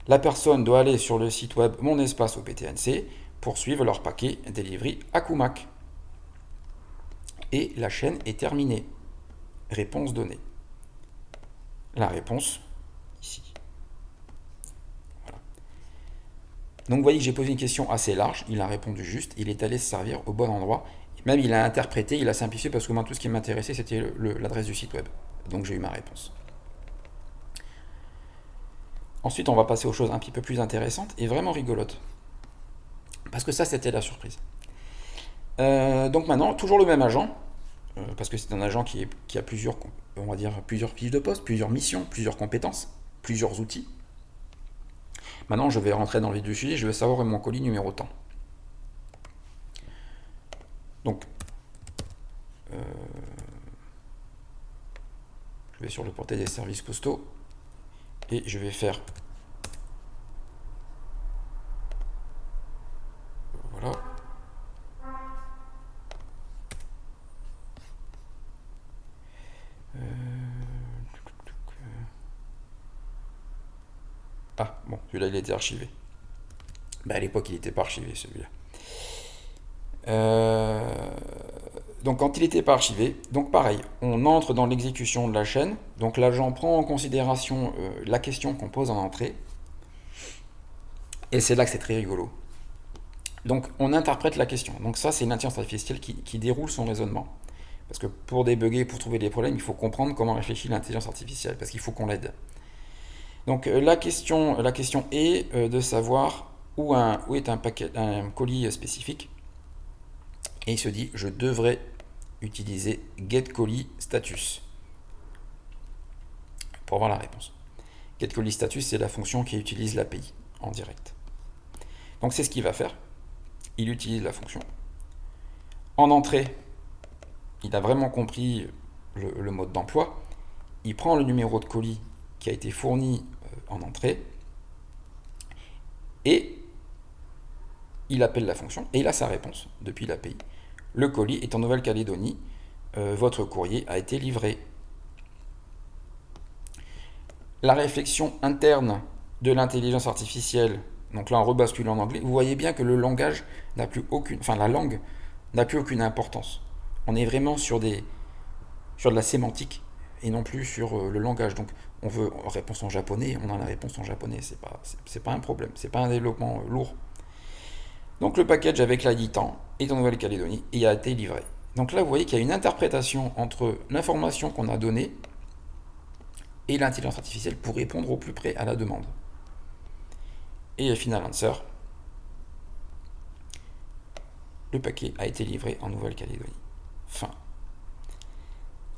La personne doit aller sur le site web mon espace au PTNC pour suivre leur paquet delivery à Kumak. Et la chaîne est terminée. Réponse donnée. La réponse ici. Voilà. Donc vous voyez que j'ai posé une question assez large, il a répondu juste, il est allé se servir au bon endroit. Même il a interprété, il a simplifié parce que moi tout ce qui m'intéressait c'était l'adresse du site web. Donc j'ai eu ma réponse. Ensuite on va passer aux choses un petit peu plus intéressantes et vraiment rigolotes. Parce que ça c'était la surprise. Donc maintenant, toujours le même agent, parce que c'est un agent qui a plusieurs fiches de poste, plusieurs missions, plusieurs compétences, plusieurs outils. Maintenant, je vais rentrer dans le vif du sujet, je vais savoir mon colis numéro tant. Donc, je vais sur le portail des services postaux et je vais faire voilà. Ah, bon, celui-là, il a été archivé. À l'époque, il n'était pas archivé, celui-là. Donc, quand il n'était pas archivé, donc pareil, on entre dans l'exécution de la chaîne. Donc, l'agent prend en considération la question qu'on pose en entrée. Et c'est là que c'est très rigolo. Donc, on interprète la question. Donc, ça, c'est une intelligence artificielle qui déroule son raisonnement. Parce que pour débugger, pour trouver des problèmes, il faut comprendre comment réfléchit l'intelligence artificielle. Parce qu'il faut qu'on l'aide. Donc la question est de savoir où est un colis spécifique. Et il se dit, je devrais utiliser getColisStatus pour avoir la réponse. GetColisStatus, c'est la fonction qui utilise l'API en direct. Donc c'est ce qu'il va faire. Il utilise la fonction. En entrée, il a vraiment compris le mode d'emploi. Il prend le numéro de colis qui a été fourni en entrée et il appelle la fonction et il a sa réponse depuis l'API. Le colis est en Nouvelle-Calédonie, votre courrier a été livré. La réflexion interne de l'intelligence artificielle, donc là on rebascule en anglais, vous voyez bien que le langage n'a plus aucune, la langue n'a plus aucune importance. On est vraiment sur de la sémantique et non plus sur le langage. Donc on veut réponse en japonais, on a la réponse en japonais, c'est pas un problème, c'est pas un développement lourd. Donc le package avec l'habitant est en Nouvelle-Calédonie et a été livré. Donc là, vous voyez qu'il y a une interprétation entre l'information qu'on a donnée et l'intelligence artificielle pour répondre au plus près à la demande. Et final answer, le paquet a été livré en Nouvelle-Calédonie. Fin.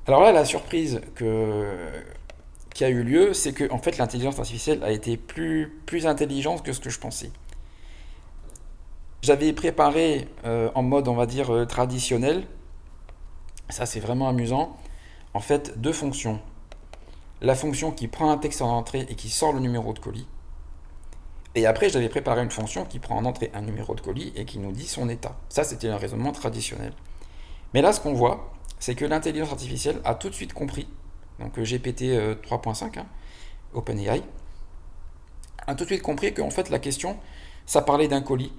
Alors là, la surprise qui a eu lieu, c'est que en fait, l'intelligence artificielle a été plus intelligente que ce que je pensais. J'avais préparé en mode, on va dire, traditionnel. Ça, c'est vraiment amusant. En fait, deux fonctions. La fonction qui prend un texte en entrée et qui sort le numéro de colis. Et après, j'avais préparé une fonction qui prend en entrée un numéro de colis et qui nous dit son état. Ça, c'était un raisonnement traditionnel. Mais là, ce qu'on voit, c'est que l'intelligence artificielle a tout de suite compris, donc GPT 3.5, OpenAI, a tout de suite compris qu'en fait, la question, ça parlait d'un colis.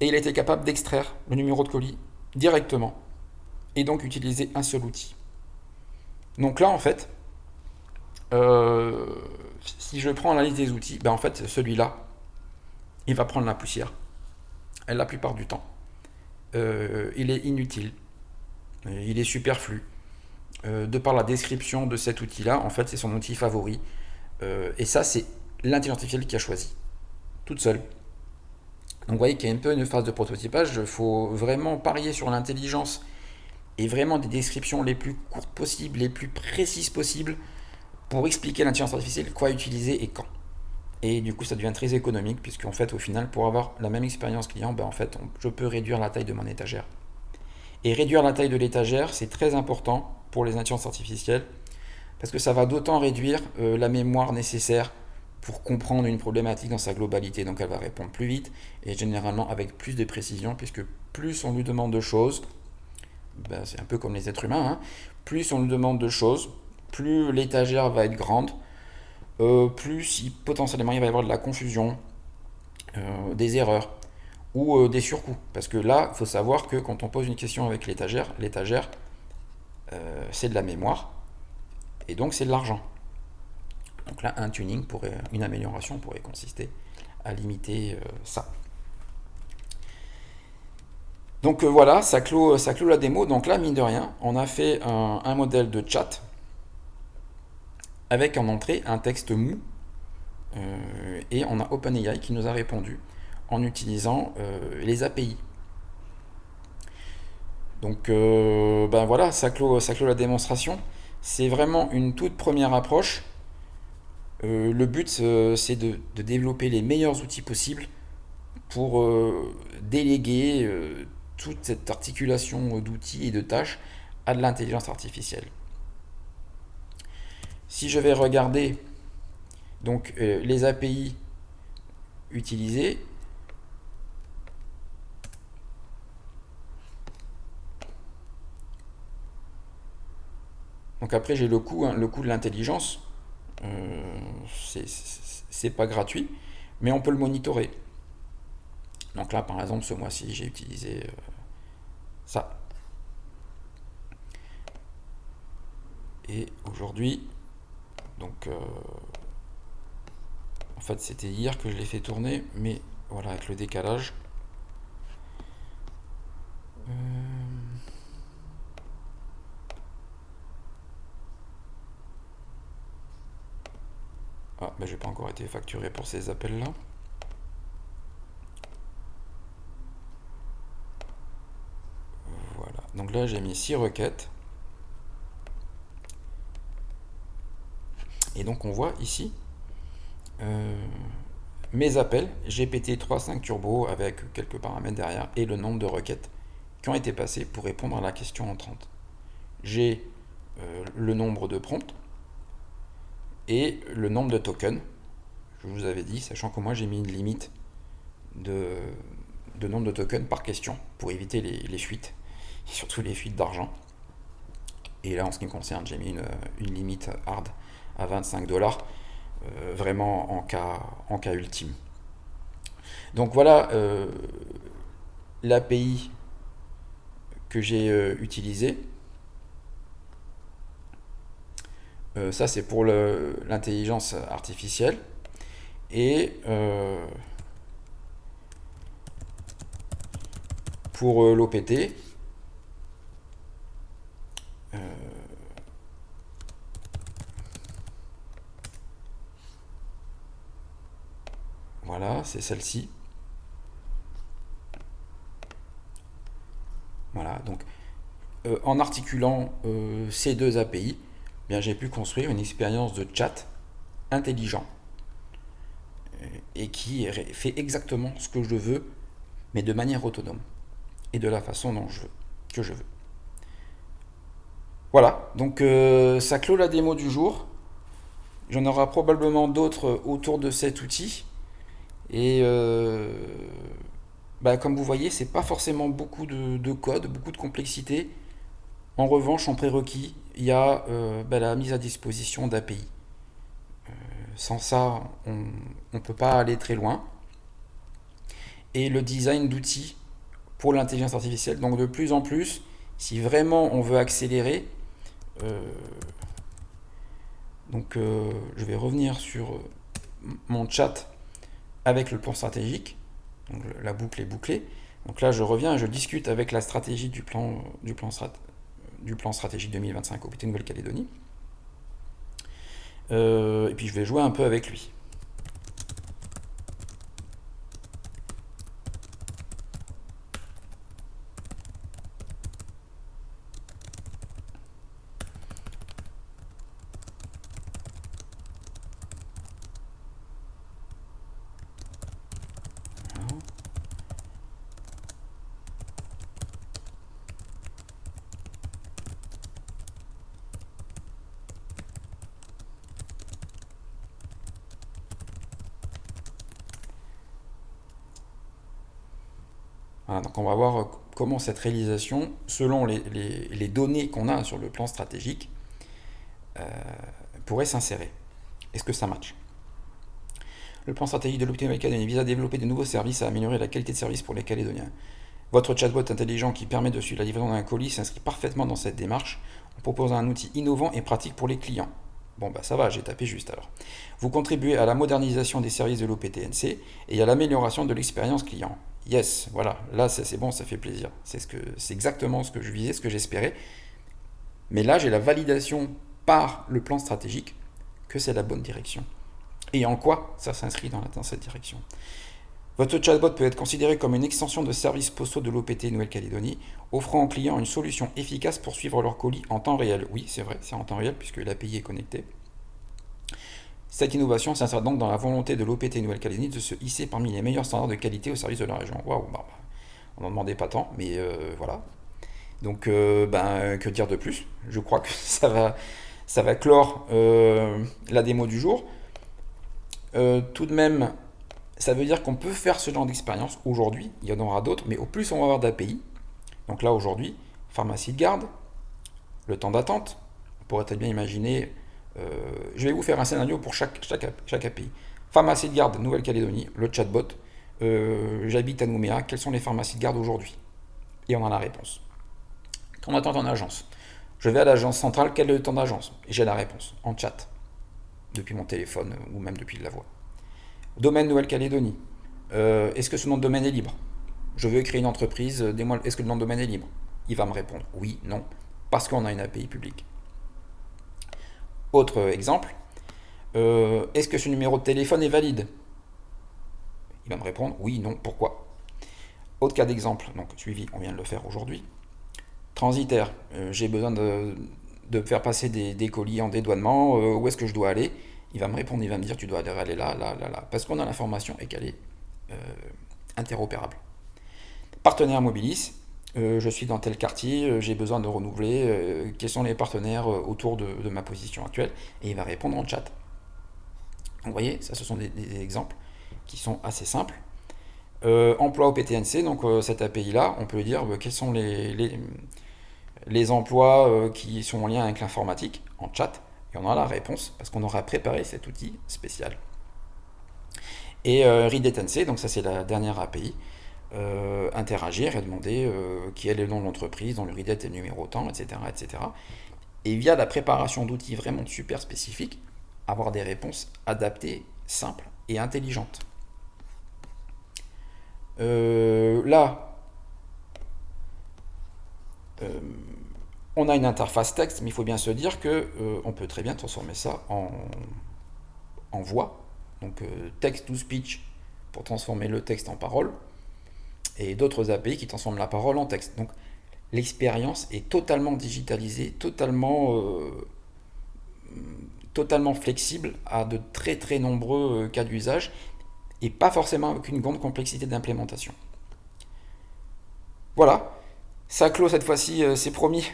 Et il a été capable d'extraire le numéro de colis directement. Et donc utiliser un seul outil. Donc là, en fait, si je prends la liste des outils, ben en fait, celui-là, il va prendre la poussière. Et la plupart du temps. Il est inutile. Il est superflu. De par la description de cet outil-là, en fait, c'est son outil favori. Et ça, c'est l'intelligence artificielle qui a choisi. Toute seule. Donc vous voyez qu'il y a un peu une phase de prototypage. Il faut vraiment parier sur l'intelligence et vraiment des descriptions les plus courtes possibles, les plus précises possibles pour expliquer l'intelligence artificielle, quoi utiliser et quand. Et du coup, ça devient très économique, puisqu'en fait, au final, pour avoir la même expérience client, ben, en fait, je peux réduire la taille de mon étagère. Et réduire la taille de l'étagère, c'est très important pour les intelligences artificielles, parce que ça va d'autant réduire la mémoire nécessaire pour comprendre une problématique dans sa globalité. Donc elle va répondre plus vite et généralement avec plus de précision, puisque plus on lui demande de choses, ben, c'est un peu comme les êtres humains, plus on lui demande de choses, plus l'étagère va être grande, plus potentiellement il va y avoir de la confusion, des erreurs ou des surcoûts. Parce que là, il faut savoir que quand on pose une question avec l'étagère, c'est de la mémoire et donc c'est de l'argent. Donc là, un tuning une amélioration pourrait consister à limiter ça. Donc voilà, ça clôt la démo. Donc là, mine de rien, on a fait un modèle de chat avec en entrée un texte mou et on a OpenAI qui nous a répondu en utilisant les API. Donc ben voilà, ça clôt la démonstration. C'est vraiment une toute première approche. Le but, c'est de développer les meilleurs outils possibles pour déléguer toute cette articulation d'outils et de tâches à de l'intelligence artificielle. Si je vais regarder donc les API utilisées, donc après j'ai le coût de l'intelligence. C'est pas gratuit, mais on peut le monitorer. Donc là, par exemple, ce mois-ci, j'ai utilisé ça. Et aujourd'hui, donc en fait, c'était hier que je l'ai fait tourner, mais voilà, avec le décalage. Ah, mais j'ai pas encore été facturé pour ces appels-là. Voilà. Donc là, j'ai mis 6 requêtes. Et donc, on voit ici mes appels GPT 3.5 Turbo avec quelques paramètres derrière et le nombre de requêtes qui ont été passées pour répondre à la question entrante. J'ai le nombre de prompts et le nombre de tokens. Je vous avais dit, sachant que moi j'ai mis une limite de nombre de tokens par question pour éviter les fuites, et surtout les fuites d'argent. Et là, en ce qui me concerne, j'ai mis une limite hard à 25$, vraiment en cas ultime. Donc voilà l'API que j'ai utilisée. Ça, c'est pour l'intelligence artificielle. Et pour l'OPT, voilà, c'est celle-ci. Voilà, donc en articulant ces deux API, bien, j'ai pu construire une expérience de chat intelligent et qui fait exactement ce que je veux, mais de manière autonome et de la façon dont que je veux. Voilà, donc ça clôt la démo du jour. J'en aurai probablement d'autres autour de cet outil. Et comme vous voyez, c'est pas forcément beaucoup de code, beaucoup de complexité. En revanche, en prérequis, il y a la mise à disposition d'API. Sans ça, on ne peut pas aller très loin. Et le design d'outils pour l'intelligence artificielle. Donc de plus en plus, si vraiment on veut accélérer, je vais revenir sur mon chat avec le plan stratégique. Donc la boucle est bouclée. Donc là, je reviens et je discute avec la stratégie du plan stratégique 2025 OPT Nouvelle-Calédonie. Et puis je vais jouer un peu avec lui. Voilà, donc on va voir comment cette réalisation, selon les données qu'on a sur le plan stratégique, pourrait s'insérer. Est-ce que ça match? Le plan stratégique de l'OPT Nouvelle-Calédonie vise à développer de nouveaux services, à améliorer la qualité de service pour les Calédoniens. Votre chatbot intelligent qui permet de suivre la livraison d'un colis s'inscrit parfaitement dans cette démarche en proposant un outil innovant et pratique pour les clients. Bon bah ça va, j'ai tapé juste alors. Vous contribuez à la modernisation des services de l'OPTNC et à l'amélioration de l'expérience client. Yes, voilà, là c'est bon, ça fait plaisir. C'est exactement ce que je visais, ce que j'espérais. Mais là j'ai la validation par le plan stratégique que c'est la bonne direction. Et en quoi ça s'inscrit dans cette direction. Votre chatbot peut être considéré comme une extension de services postaux de l'OPT Nouvelle-Calédonie, offrant aux clients une solution efficace pour suivre leur colis en temps réel. Oui, c'est vrai, c'est en temps réel puisque l'API est connectée. Cette innovation s'insère donc dans la volonté de l'OPT Nouvelle-Calédonie de se hisser parmi les meilleurs standards de qualité au service de la région. Waouh, on n'en demandait pas tant, mais voilà. Donc, que dire de plus? Je crois que ça va clore la démo du jour. Tout de même, ça veut dire qu'on peut faire ce genre d'expérience aujourd'hui, il y en aura d'autres, mais au plus on va avoir d'API. Donc là aujourd'hui, pharmacie de garde, le temps d'attente, on pourrait très bien imaginer, je vais vous faire un scénario pour chaque API. Pharmacie de garde Nouvelle-Calédonie, le chatbot, j'habite à Nouméa, quelles sont les pharmacies de garde aujourd'hui? Et on a la réponse. Temps d'attente en agence. Je vais à l'agence centrale, quel est le temps d'agence? Et j'ai la réponse, en chat, depuis mon téléphone ou même depuis la voix. Domaine Nouvelle-Calédonie. Est-ce que ce nom de domaine est libre? Je veux créer une entreprise, est-ce que le nom de domaine est libre? Il va me répondre oui, non, parce qu'on a une API publique. Autre exemple, est-ce que ce numéro de téléphone est valide? Il va me répondre oui, non, pourquoi? Autre cas d'exemple, donc suivi, on vient de le faire aujourd'hui. Transitaire, j'ai besoin de faire passer des colis en dédouanement, où est-ce que je dois aller? Il va me répondre, il va me dire tu dois aller là, là, là, là, parce qu'on a l'information et qu'elle est interopérable. Partenaire Mobilis, je suis dans tel quartier, j'ai besoin de renouveler, quels sont les partenaires autour de ma position actuelle, et il va répondre en chat. Donc, vous voyez, ça ce sont des exemples qui sont assez simples. Emploi au PTNC, donc cette API-là, on peut dire quels sont les emplois qui sont en lien avec l'informatique en chat, et on a la réponse parce qu'on aura préparé cet outil spécial. Et ReadETNC, donc ça c'est la dernière API, interagir et demander qui est le nom de l'entreprise, dont le ReadET est le numéro tant, etc., etc. et via la préparation d'outils vraiment super spécifiques, avoir des réponses adaptées, simples et intelligentes. Là, on a une interface texte, mais il faut bien se dire que on peut très bien transformer ça en voix, donc text to speech pour transformer le texte en parole, et d'autres API qui transforment la parole en texte. Donc l'expérience est totalement digitalisée, totalement flexible à de très très nombreux cas d'usage et pas forcément avec une grande complexité d'implémentation. Voilà, ça clôt cette fois-ci, c'est promis,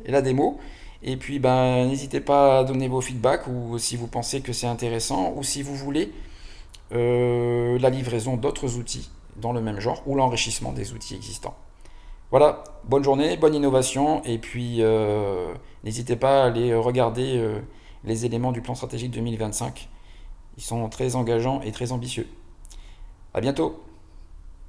et la démo. Et puis ben, n'hésitez pas à donner vos feedbacks ou si vous pensez que c'est intéressant ou si vous voulez la livraison d'autres outils dans le même genre ou l'enrichissement des outils existants. Voilà, bonne journée, bonne innovation et puis n'hésitez pas à aller regarder les éléments du plan stratégique 2025. Ils sont très engageants et très ambitieux. À bientôt.